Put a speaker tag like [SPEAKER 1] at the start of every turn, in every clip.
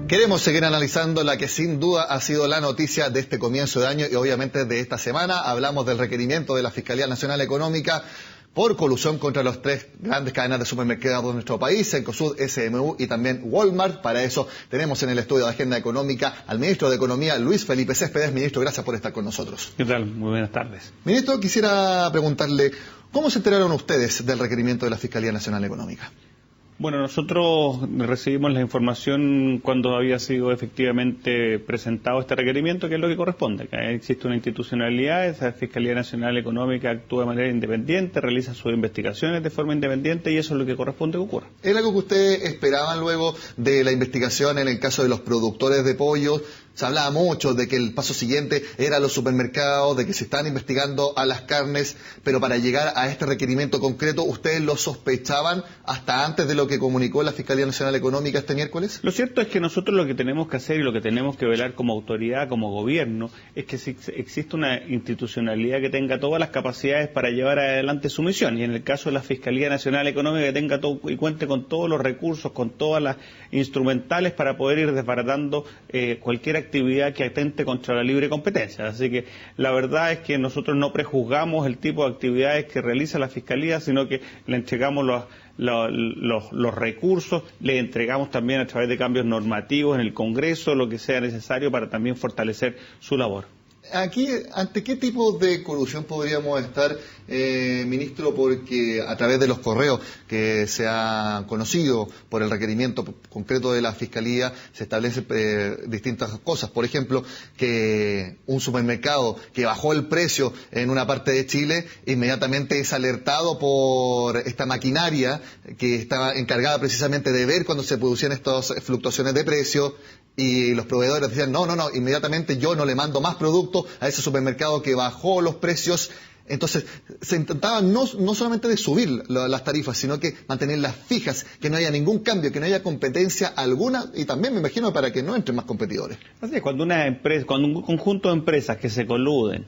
[SPEAKER 1] Queremos seguir analizando la que sin duda ha sido la noticia de este comienzo de año y obviamente de esta semana. Hablamos del requerimiento de la Fiscalía Nacional Económica por colusión contra las tres grandes cadenas de supermercados de nuestro país, Cencosud, SMU y también Walmart. Para eso tenemos en el estudio de Agenda Económica al ministro de Economía, Luis Felipe Céspedes. Ministro, gracias por estar con nosotros.
[SPEAKER 2] ¿Qué tal? Muy buenas tardes.
[SPEAKER 1] Ministro, quisiera preguntarle, ¿cómo se enteraron ustedes del requerimiento de la Fiscalía Nacional Económica?
[SPEAKER 2] Bueno, nosotros recibimos la información cuando había sido efectivamente presentado este requerimiento, que es lo que corresponde. Que existe una institucionalidad, esa Fiscalía Nacional Económica actúa de manera independiente, realiza sus investigaciones de forma independiente y eso es lo que corresponde que ocurra.
[SPEAKER 1] ¿Era algo que ustedes esperaban luego de la investigación en el caso de los productores de pollo? Se hablaba mucho de que el paso siguiente era los supermercados, de que se están investigando a las carnes, pero para llegar a este requerimiento concreto, ¿ustedes lo sospechaban hasta antes de lo que comunicó la Fiscalía Nacional Económica este miércoles?
[SPEAKER 2] Lo cierto es que nosotros lo que tenemos que hacer y lo que tenemos que velar como autoridad, como gobierno, es que existe una institucionalidad que tenga todas las capacidades para llevar adelante su misión. Y en el caso de la Fiscalía Nacional Económica, que tenga todo y cuente con todos los recursos, con todas las instrumentales para poder ir desbaratando cualquier actividad que atente contra la libre competencia. Así que la verdad es que nosotros no prejuzgamos el tipo de actividades que realiza la Fiscalía, sino que le entregamos los recursos, le entregamos también a través de cambios normativos en el Congreso lo que sea necesario para también fortalecer su labor.
[SPEAKER 1] Aquí, ¿ante qué tipo de corrupción podríamos estar, ministro? Porque a través de los correos que se ha conocido por el requerimiento concreto de la Fiscalía se establecen distintas cosas. Por ejemplo, que un supermercado que bajó el precio en una parte de Chile inmediatamente es alertado por esta maquinaria que estaba encargada precisamente de ver cuando se producían estas fluctuaciones de precio. Y los proveedores decían, no, inmediatamente yo no le mando más productos a ese supermercado que bajó los precios. Entonces, se intentaba no solamente de subir las tarifas, sino que mantenerlas fijas, que no haya ningún cambio, que no haya competencia alguna, y también me imagino para que no entren más competidores.
[SPEAKER 2] Así es, cuando un conjunto de empresas que se coluden,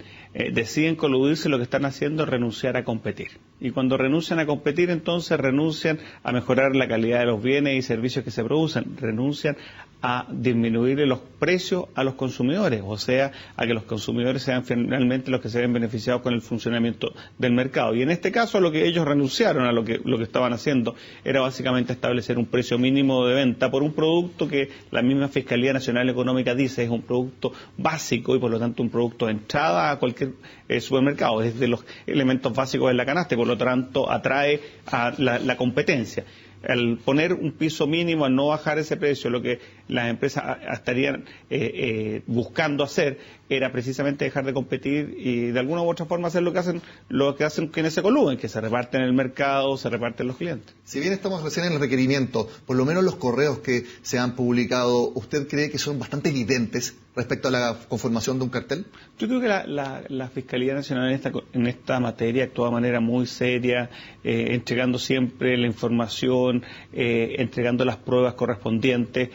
[SPEAKER 2] deciden coludirse, lo que están haciendo es renunciar a competir. Y cuando renuncian a competir, entonces renuncian a mejorar la calidad de los bienes y servicios que se producen, renuncian a disminuirle los precios a los consumidores, o sea, a que los consumidores sean finalmente los que se ven beneficiados con el funcionamiento del mercado. Y en este caso lo que ellos renunciaron a lo que estaban haciendo era básicamente establecer un precio mínimo de venta por un producto que la misma Fiscalía Nacional Económica dice es un producto básico y por lo tanto un producto de entrada a cualquier supermercado, es de los elementos básicos de la canasta y por lo tanto atrae a la competencia. Al poner un piso mínimo, al no bajar ese precio, lo que las empresas estarían buscando hacer era precisamente dejar de competir y de alguna u otra forma hacer lo que hacen quienes se coluden, que se reparten el mercado, se reparten los clientes.
[SPEAKER 1] Si bien estamos recién en el requerimiento, por lo menos los correos que se han publicado, ¿usted cree que son bastante evidentes respecto a la conformación de un cartel?
[SPEAKER 2] Yo creo que la Fiscalía Nacional en esta materia actúa de manera muy seria, entregando siempre la información, entregando las pruebas correspondientes.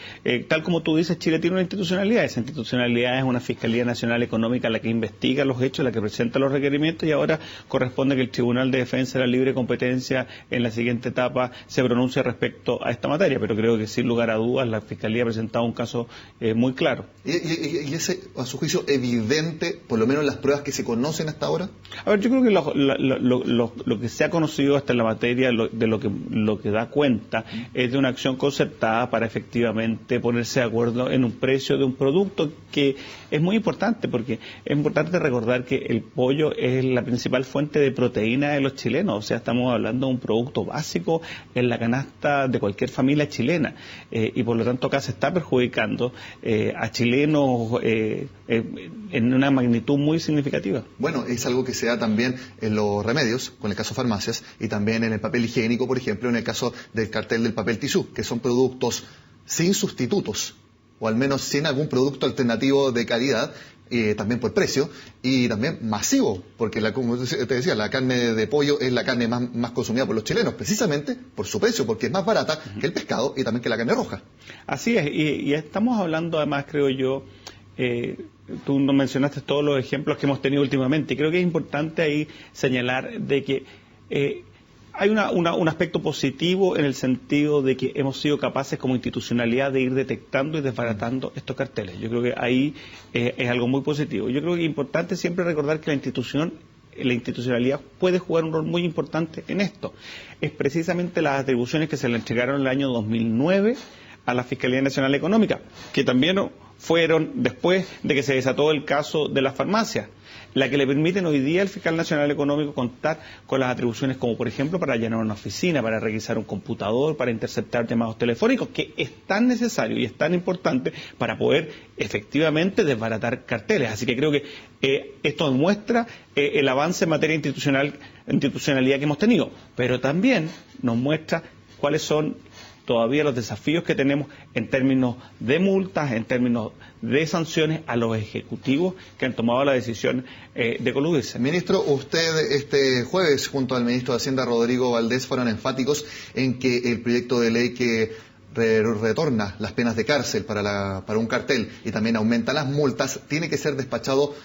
[SPEAKER 2] Tal como tú dices, Chile tiene una institucionalidad. Esa institucionalidad es una Fiscalía Nacional Económica la que investiga los hechos, la que presenta los requerimientos y ahora corresponde que el Tribunal de Defensa de la Libre Competencia en la siguiente etapa se pronuncie respecto a esta materia. Pero creo que sin lugar a dudas la Fiscalía ha presentado un caso muy claro.
[SPEAKER 1] ¿Y ese, a su juicio, evidente, por lo menos las pruebas que se conocen hasta ahora?
[SPEAKER 2] A ver, yo creo que lo que se ha conocido hasta en la materia, de lo que da cuenta, es de una acción concertada para efectivamente ponerse de acuerdo en un precio de un producto que es muy importante, porque es importante recordar que el pollo es la principal fuente de proteína de los chilenos, o sea, estamos hablando de un producto básico en la canasta de cualquier familia chilena, y por lo tanto acá se está perjudicando a chilenos en una magnitud muy significativa.
[SPEAKER 1] Bueno, es algo que se da también en los remedios, con el caso farmacias, y también en el papel higiénico, por ejemplo, en el caso del cartel del papel tisú, que son productos sin sustitutos, o al menos sin algún producto alternativo de calidad, también por precio, y también masivo, porque como te decía, la carne de pollo es la carne más consumida por los chilenos, precisamente por su precio, porque es más barata que el pescado y también que la carne roja.
[SPEAKER 2] Así es, y estamos hablando además, creo yo, tú nos mencionaste todos los ejemplos que hemos tenido últimamente, y creo que es importante ahí señalar de que Hay un aspecto positivo en el sentido de que hemos sido capaces como institucionalidad de ir detectando y desbaratando estos carteles. Yo creo que ahí es algo muy positivo. Yo creo que es importante siempre recordar que la institucionalidad puede jugar un rol muy importante en esto. Es precisamente las atribuciones que se le entregaron en el año 2009 a la Fiscalía Nacional Económica, que también fueron después de que se desató el caso de las farmacias, la que le permiten hoy día al Fiscal Nacional Económico contar con las atribuciones como, por ejemplo, para allanar una oficina, para requisar un computador, para interceptar llamados telefónicos, que es tan necesario y es tan importante para poder efectivamente desbaratar carteles. Así que creo que esto demuestra el avance en materia institucionalidad que hemos tenido, pero también nos muestra cuáles son todavía los desafíos que tenemos en términos de multas, en términos de sanciones a los ejecutivos que han tomado la decisión de coludirse.
[SPEAKER 1] Ministro, usted este jueves junto al ministro de Hacienda Rodrigo Valdés fueron enfáticos en que el proyecto de ley que retorna las penas de cárcel para un cartel y también aumenta las multas tiene que ser despachado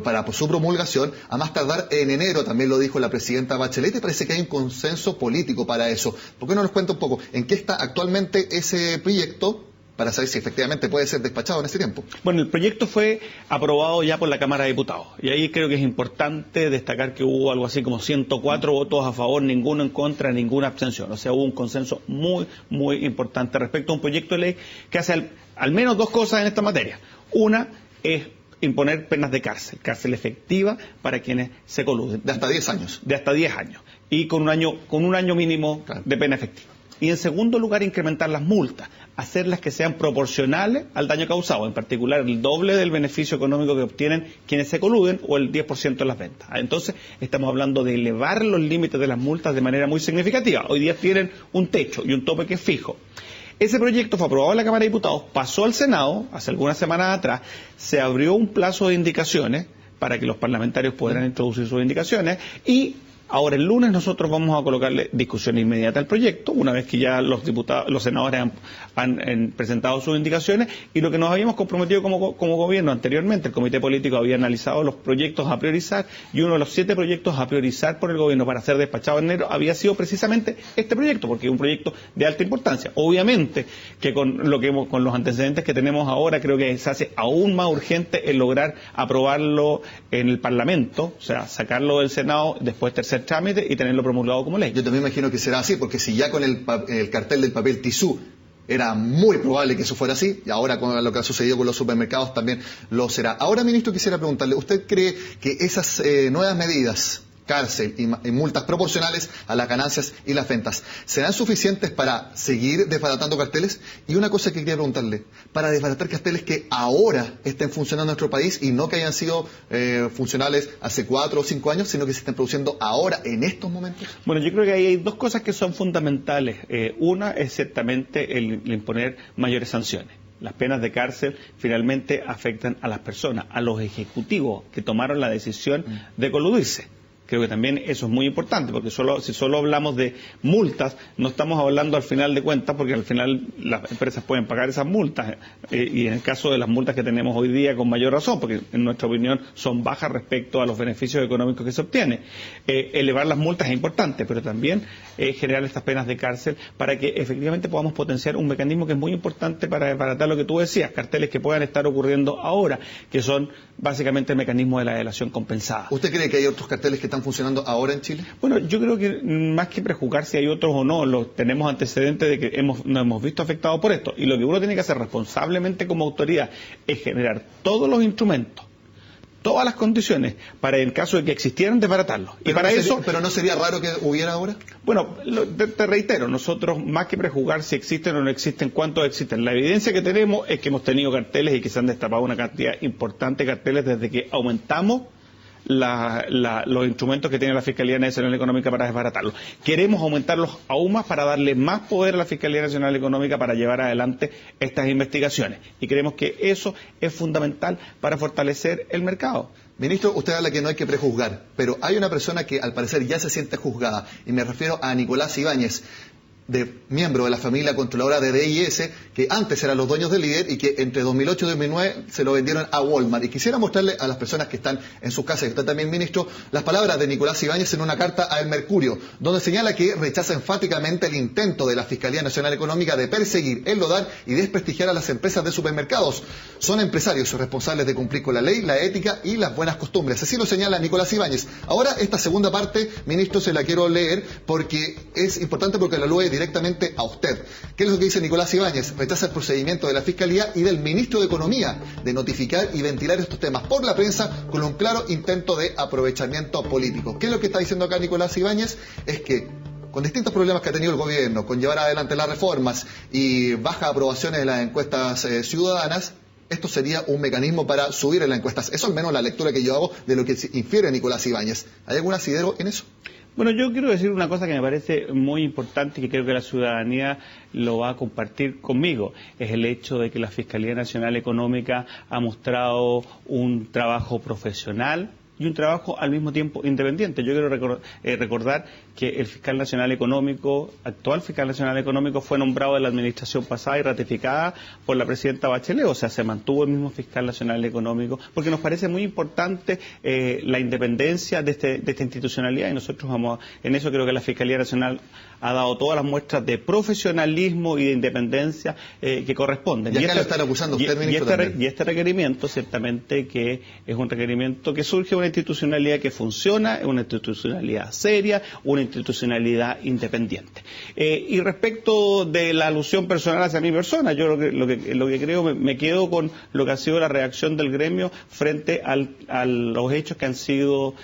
[SPEAKER 1] para su promulgación a más tardar en enero, también lo dijo la presidenta Bachelet, y parece que hay un consenso político para eso. ¿Por qué no nos cuenta un poco en qué está actualmente ese proyecto para saber si efectivamente puede ser despachado en ese tiempo?
[SPEAKER 2] Bueno, el proyecto fue aprobado ya por la Cámara de Diputados y ahí creo que es importante destacar que hubo algo así como 104 votos a favor, ninguno en contra, ninguna abstención. O sea, hubo un consenso muy, muy importante respecto a un proyecto de ley que hace al menos dos cosas en esta materia. Una es imponer penas de cárcel efectiva para quienes se coluden.
[SPEAKER 1] De hasta 10 años.
[SPEAKER 2] De hasta 10 años. Y con un año mínimo de pena efectiva. Y en segundo lugar, incrementar las multas, hacerlas que sean proporcionales al daño causado, en particular el doble del beneficio económico que obtienen quienes se coluden o el 10% de las ventas. Entonces, estamos hablando de elevar los límites de las multas de manera muy significativa. Hoy día tienen un techo y un tope que es fijo. Ese proyecto fue aprobado en la Cámara de Diputados, pasó al Senado hace algunas semanas atrás, se abrió un plazo de indicaciones para que los parlamentarios pudieran introducir sus indicaciones y ahora el lunes nosotros vamos a colocarle discusión inmediata al proyecto, una vez que ya los senadores han presentado sus indicaciones, y lo que nos habíamos comprometido como gobierno anteriormente, el Comité Político había analizado los proyectos a priorizar, y uno de los 7 proyectos a priorizar por el gobierno para ser despachado en enero había sido precisamente este proyecto, porque es un proyecto de alta importancia. Obviamente que con los antecedentes que tenemos ahora, creo que se hace aún más urgente el lograr aprobarlo en el Parlamento, o sea, sacarlo del Senado, después tercer trámite y tenerlo promulgado como ley.
[SPEAKER 1] Yo también imagino que será así, porque si ya con el cartel del papel tisú era muy probable que eso fuera así, y ahora con lo que ha sucedido con los supermercados también lo será. Ahora, ministro, quisiera preguntarle, ¿usted cree que esas nuevas medidas, cárcel y multas proporcionales a las ganancias y las ventas, serán suficientes para seguir desbaratando carteles? Y una cosa que quería preguntarle, para desbaratar carteles que ahora estén funcionando en nuestro país y no que hayan sido funcionales hace 4 o 5 años, sino que se estén produciendo ahora, en estos momentos.
[SPEAKER 2] Bueno, yo creo que ahí hay dos cosas que son fundamentales. Una es ciertamente el imponer mayores sanciones. Las penas de cárcel finalmente afectan a las personas, a los ejecutivos que tomaron la decisión de coludirse. Creo que también eso es muy importante, porque si solo hablamos de multas, no estamos hablando al final de cuentas, porque al final las empresas pueden pagar esas multas, y en el caso de las multas que tenemos hoy día con mayor razón, porque en nuestra opinión son bajas respecto a los beneficios económicos que se obtienen. Elevar las multas es importante, pero también generar estas penas de cárcel para que efectivamente podamos potenciar un mecanismo que es muy importante para desbaratar lo que tú decías, carteles que puedan estar ocurriendo ahora, que son básicamente el mecanismo de la delación compensada.
[SPEAKER 1] ¿Usted cree que hay otros carteles que están funcionando ahora en Chile?
[SPEAKER 2] Bueno, yo creo que más que prejuzgar si hay otros o no, tenemos antecedentes de que nos hemos visto afectados por esto, y lo que uno tiene que hacer responsablemente como autoridad es generar todos los instrumentos, todas las condiciones para, en caso de que existieran, desbaratarlos.
[SPEAKER 1] Y para eso, ¿pero no sería raro que hubiera ahora?
[SPEAKER 2] Bueno, te reitero, nosotros más que prejuzgar si existen o no existen, cuántos existen, la evidencia que tenemos es que hemos tenido carteles y que se han destapado una cantidad importante de carteles desde que aumentamos los instrumentos que tiene la Fiscalía Nacional Económica para desbaratarlos. Queremos aumentarlos aún más para darle más poder a la Fiscalía Nacional Económica para llevar adelante estas investigaciones. Y creemos que eso es fundamental para fortalecer el mercado.
[SPEAKER 1] Ministro, usted habla que no hay que prejuzgar, pero hay una persona que al parecer ya se siente juzgada, y me refiero a Nicolás Ibáñez. de miembros de la familia controladora de DIS, que antes eran los dueños del líder y que entre 2008 y 2009 se lo vendieron a Walmart. Y quisiera mostrarle a las personas que están en sus casas, y usted también, ministro, las palabras de Nicolás Ibáñez en una carta a El Mercurio, donde señala que rechaza enfáticamente el intento de la Fiscalía Nacional Económica de perseguir, enlodar y desprestigiar a las empresas de supermercados. Son empresarios responsables de cumplir con la ley, la ética y las buenas costumbres. Así lo señala Nicolás Ibáñez. Ahora, esta segunda parte, ministro, se la quiero leer porque es importante, porque la alude directamente a usted. ¿Qué es lo que dice Nicolás Ibáñez? Rechaza el procedimiento de la Fiscalía y del ministro de Economía de notificar y ventilar estos temas por la prensa con un claro intento de aprovechamiento político. ¿Qué es lo que está diciendo acá Nicolás Ibáñez? Es que con distintos problemas que ha tenido el gobierno, con llevar adelante las reformas y bajas aprobaciones de las encuestas ciudadanas, esto sería un mecanismo para subir en las encuestas. Eso al menos la lectura que yo hago de lo que infiere Nicolás Ibáñez. ¿Hay algún asidero en eso?
[SPEAKER 2] Bueno, yo quiero decir una cosa que me parece muy importante y que creo que la ciudadanía lo va a compartir conmigo. Es el hecho de que la Fiscalía Nacional Económica ha mostrado un trabajo profesional y un trabajo al mismo tiempo independiente. Yo quiero recordar que el fiscal nacional económico, actual fiscal nacional económico, fue nombrado en la administración pasada y ratificada por la presidenta Bachelet. O sea, se mantuvo el mismo fiscal nacional económico, porque nos parece muy importante la independencia de esta institucionalidad, y nosotros en eso creo que la Fiscalía Nacional ha dado todas las muestras de profesionalismo y de independencia que corresponden.
[SPEAKER 1] Y acá lo están acusando usted, ministro,
[SPEAKER 2] y este requerimiento, ciertamente que es un requerimiento que surge de una institucionalidad que funciona, una institucionalidad seria, una institucionalidad independiente. Y respecto de la alusión personal hacia mi persona, yo lo que creo, me quedo con lo que ha sido la reacción del gremio frente a los hechos que han sido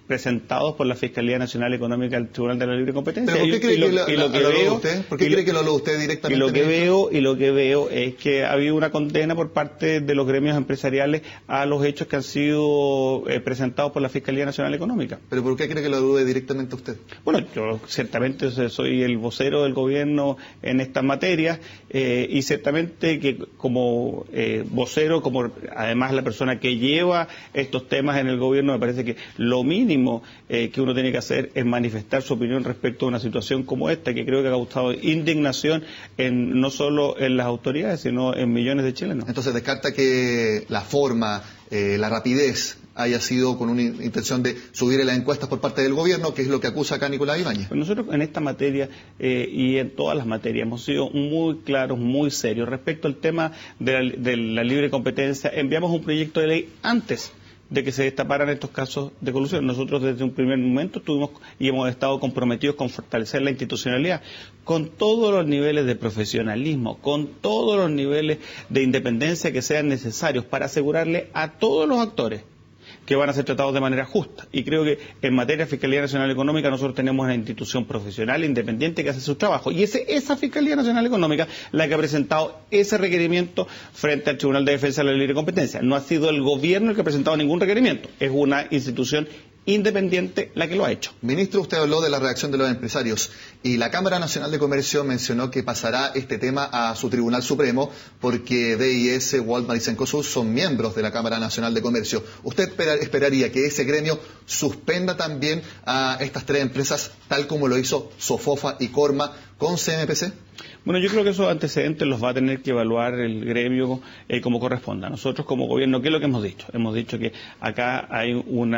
[SPEAKER 2] presentados por la Fiscalía Nacional Económica al Tribunal de la Libre Competencia.
[SPEAKER 1] ¿Pero por qué cree que lo habló usted? ¿Por qué cree que lo habló usted directamente?
[SPEAKER 2] Y lo que veo es que ha habido una condena por parte de los gremios empresariales a los hechos que han sido presentados por la Fiscalía Nacional Económica.
[SPEAKER 1] ¿Pero por qué cree que lo alude directamente a usted?
[SPEAKER 2] Bueno, yo ciertamente soy el vocero del gobierno en estas materias y ciertamente que como vocero, como además la persona que lleva estos temas en el gobierno, me parece que lo mínimo que uno tiene que hacer es manifestar su opinión respecto a una situación como esta, que creo que ha causado indignación no solo en las autoridades, sino en millones de chilenos.
[SPEAKER 1] Entonces, descarta que la forma, la rapidez haya sido con una intención de subir en las encuestas por parte del gobierno, que es lo que acusa acá Nicolás Ibáñez.
[SPEAKER 2] Pues nosotros en esta materia y en todas las materias hemos sido muy claros, muy serios. Respecto al tema de la libre competencia, enviamos un proyecto de ley antes de que se destaparan estos casos de colusión. Nosotros desde un primer momento estuvimos y hemos estado comprometidos con fortalecer la institucionalidad, con todos los niveles de profesionalismo, con todos los niveles de independencia que sean necesarios para asegurarle a todos los actores que van a ser tratados de manera justa. Y creo que en materia de Fiscalía Nacional Económica nosotros tenemos una institución profesional independiente que hace su trabajo. Y esa Fiscalía Nacional Económica la que ha presentado ese requerimiento frente al Tribunal de Defensa de la Libre Competencia. No ha sido el gobierno el que ha presentado ningún requerimiento, es una institución independiente la que lo ha hecho.
[SPEAKER 1] Ministro, usted habló de la reacción de los empresarios y la Cámara Nacional de Comercio mencionó que pasará este tema a su Tribunal Supremo porque DIS, Walmart y Cencosud son miembros de la Cámara Nacional de Comercio. ¿Usted esperaría que ese gremio suspenda también a estas tres empresas tal como lo hizo Sofofa y Corma con CMPC?
[SPEAKER 2] Bueno, yo creo que esos antecedentes los va a tener que evaluar el gremio como corresponda. Nosotros como gobierno, ¿qué es lo que hemos dicho? Hemos dicho que acá hay un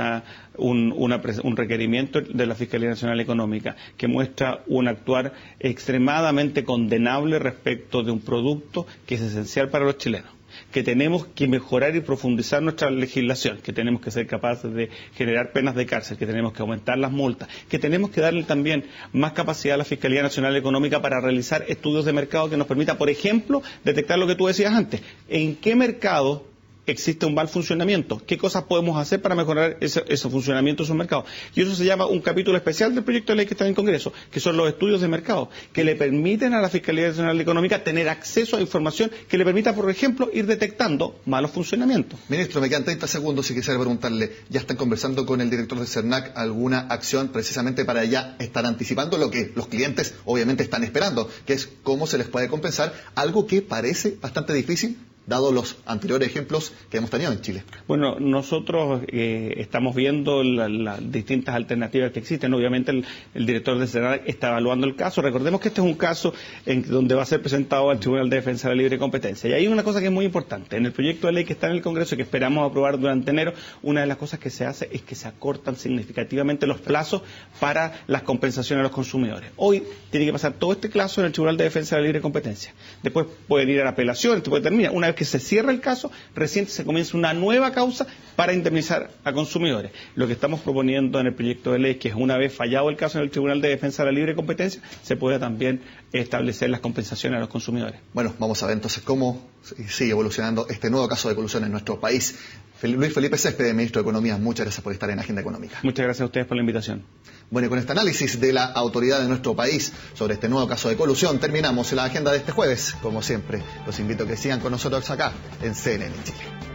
[SPEAKER 2] requerimiento de la Fiscalía Nacional Económica que muestra un actuar extremadamente condenable respecto de un producto que es esencial para los chilenos, que tenemos que mejorar y profundizar nuestra legislación, que tenemos que ser capaces de generar penas de cárcel, que tenemos que aumentar las multas, que tenemos que darle también más capacidad a la Fiscalía Nacional Económica para realizar estudios de mercado que nos permita, por ejemplo, detectar lo que tú decías antes. ¿En qué mercado existe un mal funcionamiento? ¿Qué cosas podemos hacer para mejorar ese funcionamiento de esos mercados? Y eso se llama un capítulo especial del proyecto de ley que está en el Congreso, que son los estudios de mercado, que le permiten a la Fiscalía Nacional Económica tener acceso a información que le permita, por ejemplo, ir detectando malos funcionamientos.
[SPEAKER 1] Ministro, me quedan 30 segundos y quisiera preguntarle, ¿ya están conversando con el director de CERNAC alguna acción precisamente para ya estar anticipando lo que los clientes obviamente están esperando, que es cómo se les puede compensar algo que parece bastante difícil dado los anteriores ejemplos que hemos tenido en Chile?
[SPEAKER 2] Bueno, nosotros estamos viendo las distintas alternativas que existen. Obviamente el director de Senac está evaluando el caso. Recordemos que este es un caso donde va a ser presentado al Tribunal de Defensa de la Libre Competencia. Y hay una cosa que es muy importante. En el proyecto de ley que está en el Congreso y que esperamos aprobar durante enero, una de las cosas que se hace es que se acortan significativamente los plazos para las compensaciones a los consumidores. Hoy tiene que pasar todo este caso en el Tribunal de Defensa de la Libre Competencia. Después pueden ir a la apelación, después termina. Una vez que se cierra el caso, recién se comienza una nueva causa para indemnizar a consumidores. Lo que estamos proponiendo en el proyecto de ley es que una vez fallado el caso en el Tribunal de Defensa de la Libre Competencia, se pueda también establecer las compensaciones a los consumidores.
[SPEAKER 1] Bueno, vamos a ver entonces cómo sigue evolucionando este nuevo caso de colusión en nuestro país. Luis Felipe Céspedes, ministro de Economía, muchas gracias por estar en Agenda Económica.
[SPEAKER 2] Muchas gracias a ustedes por la invitación.
[SPEAKER 1] Bueno, y con este análisis de la autoridad de nuestro país sobre este nuevo caso de colusión, terminamos la agenda de este jueves. Como siempre, los invito a que sigan con nosotros acá en CNN Chile.